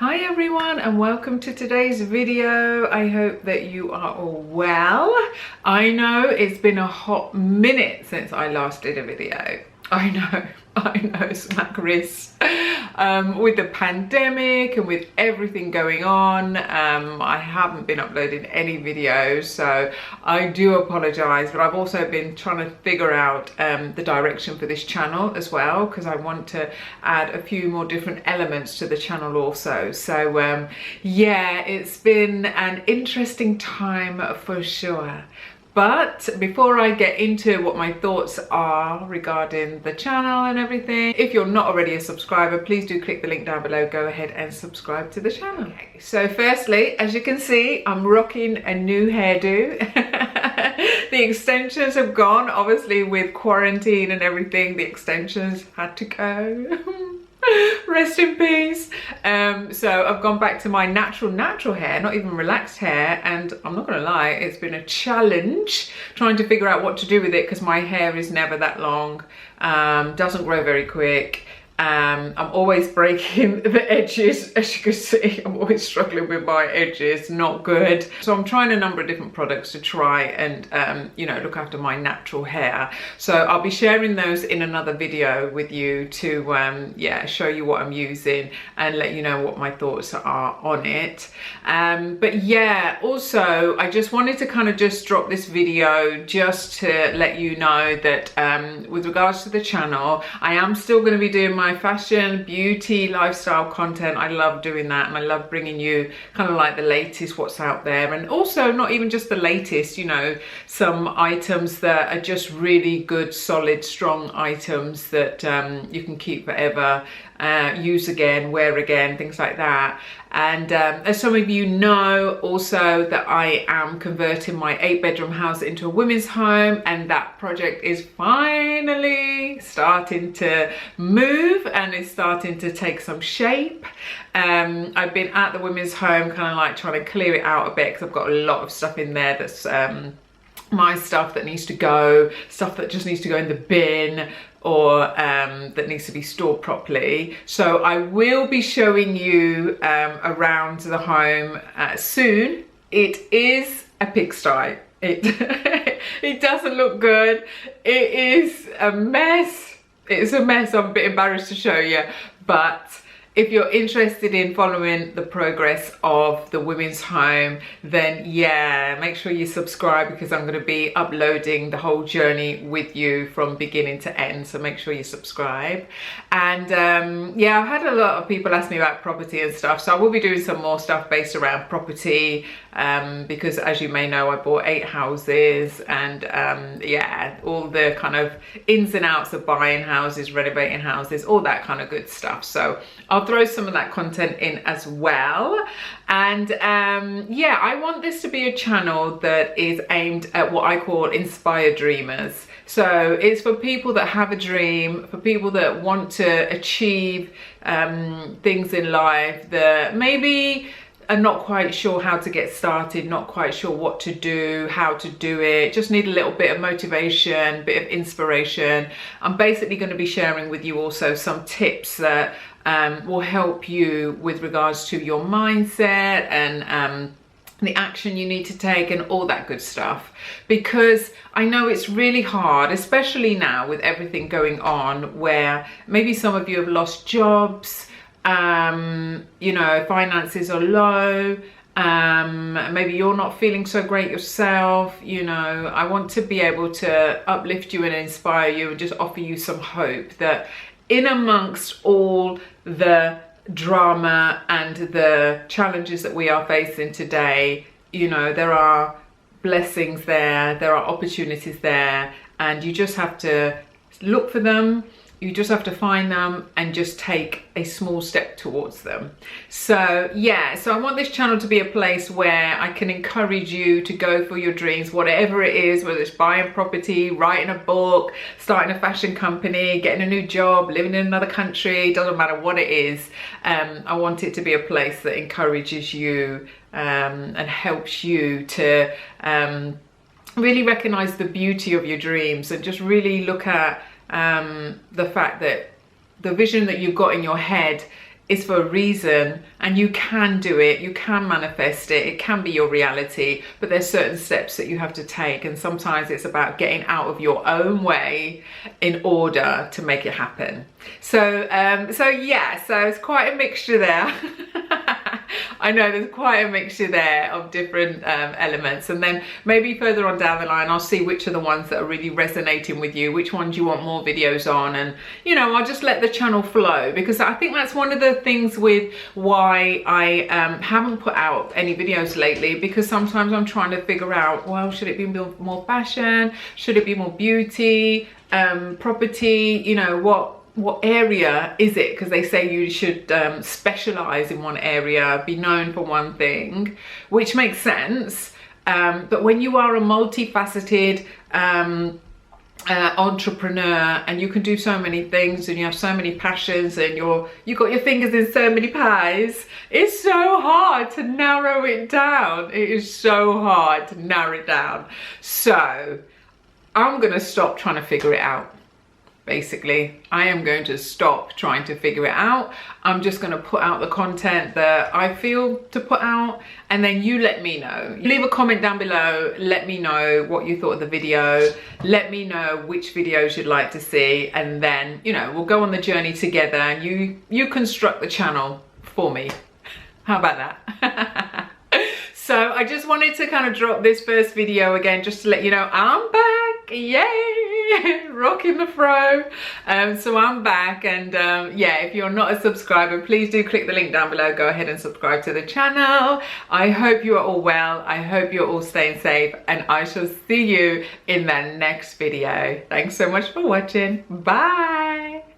Hi everyone and welcome to today's video. I hope that you are all well. I know it's been a hot minute since I last did a video. I know, smack wrist. With the pandemic and with everything going on, I haven't been uploading any videos, so I do apologize, but I've also been trying to figure out the direction for this channel as well, because I want to add a few more different elements to the channel also. So yeah, it's been an interesting time for sure. But before I get into what my thoughts are regarding the channel and everything, if you're not already a subscriber, please do click the link down below, go ahead and subscribe to the channel. Okay, so firstly, as you can see, I'm rocking a new hairdo. The extensions have gone, obviously with quarantine and everything, the extensions had to go. Rest in peace. So I've gone back to my natural hair, not even relaxed hair, and I'm not gonna lie, it's been a challenge trying to figure out what to do with it because my hair is never that long, doesn't grow very quick. I'm always breaking the edges, as you can see. I'm always struggling with my edges, not good. So I'm trying a number of different products to try and you know, look after my natural hair. So I'll be sharing those in another video with you to yeah, show you what I'm using and let you know what my thoughts are on it. But yeah, also I just wanted to kind of just drop this video just to let you know that with regards to the channel, I am still going to be doing my fashion, beauty, lifestyle content. I love doing that, and I love bringing you kind of like the latest what's out there, and also not even just the latest, you know, some items that are just really good, solid, strong items that you can keep forever, use again, wear again, things like that. And as some of you know also, that I am converting my 8-bedroom house into a women's home, and that project is finally starting to move and is starting to take some shape. I've been at the women's home kind of like trying to clear it out a bit because I've got a lot of stuff in there that's my stuff that needs to go, stuff that just needs to go in the bin, or that needs to be stored properly. So I will be showing you around the home soon. It is a pigsty. It doesn't look good. It is a mess. It's a mess. I'm a bit embarrassed to show you, but if you're interested in following the progress of the women's home, then yeah, make sure you subscribe, because I'm going to be uploading the whole journey with you from beginning to end. So make sure you subscribe. And yeah, I've had a lot of people ask me about property and stuff, so I will be doing some more stuff based around property, because as you may know, I bought 8 houses, and yeah, all the kind of ins and outs of buying houses, renovating houses, all that kind of good stuff. So I'll throw some of that content in as well. And yeah, I want this to be a channel that is aimed at what I call inspired dreamers. So it's for people that have a dream, for people that want to achieve things in life that maybe are not quite sure how to get started, not quite sure what to do, how to do it, just need a little bit of motivation, bit of inspiration. I'm basically going to be sharing with you also some tips that will help you with regards to your mindset and the action you need to take and all that good stuff, because I know it's really hard, especially now with everything going on, where maybe some of you have lost jobs, you know, finances are low, maybe you're not feeling so great yourself. You know, I want to be able to uplift you and inspire you and just offer you some hope that in amongst all the drama and the challenges that we are facing today, you know, there are blessings there, there are opportunities there, and you just have to look for them. You just have to find them and just take a small step towards them. So yeah, so I want this channel to be a place where I can encourage you to go for your dreams, whatever it is, whether it's buying property, writing a book, starting a fashion company, getting a new job, living in another country, doesn't matter what it is. I want it to be a place that encourages you and helps you to really recognize the beauty of your dreams, and just really look at the fact that the vision that you've got in your head is for a reason, and you can do it, you can manifest it, it can be your reality, but there's certain steps that you have to take, and sometimes it's about getting out of your own way in order to make it happen. So yeah, so it's quite a mixture there. I know there's quite a mixture there of different elements, and then maybe further on down the line I'll see which are the ones that are really resonating with you, which ones you want more videos on, and you know, I'll just let the channel flow, because I think that's one of the things with why I haven't put out any videos lately, because sometimes I'm trying to figure out, well, should it be more fashion, should it be more beauty, property, you know, what area is it? Because they say you should specialize in one area, be known for one thing, which makes sense. But when you are a multifaceted entrepreneur, and you can do so many things, and you have so many passions, and you got your fingers in so many pies, it's so hard to narrow it down. It is so hard to narrow it down. So I'm gonna stop trying to figure it out. Basically, I am going to stop trying to figure it out. I'm just going to put out the content that I feel to put out, and then you let me know. Leave a comment down below, let me know what you thought of the video, let me know which videos you'd like to see, and then, you know, we'll go on the journey together, and you construct the channel for me. How about that? So I just wanted to kind of drop this first video again, just to let you know I'm back. Yay! Rocking the fro. So I'm back, and yeah, if you're not a subscriber, please do click the link down below. Go ahead and subscribe to the channel. I hope you are all well. I hope you're all staying safe, and I shall see you in the next video. Thanks so much for watching. Bye.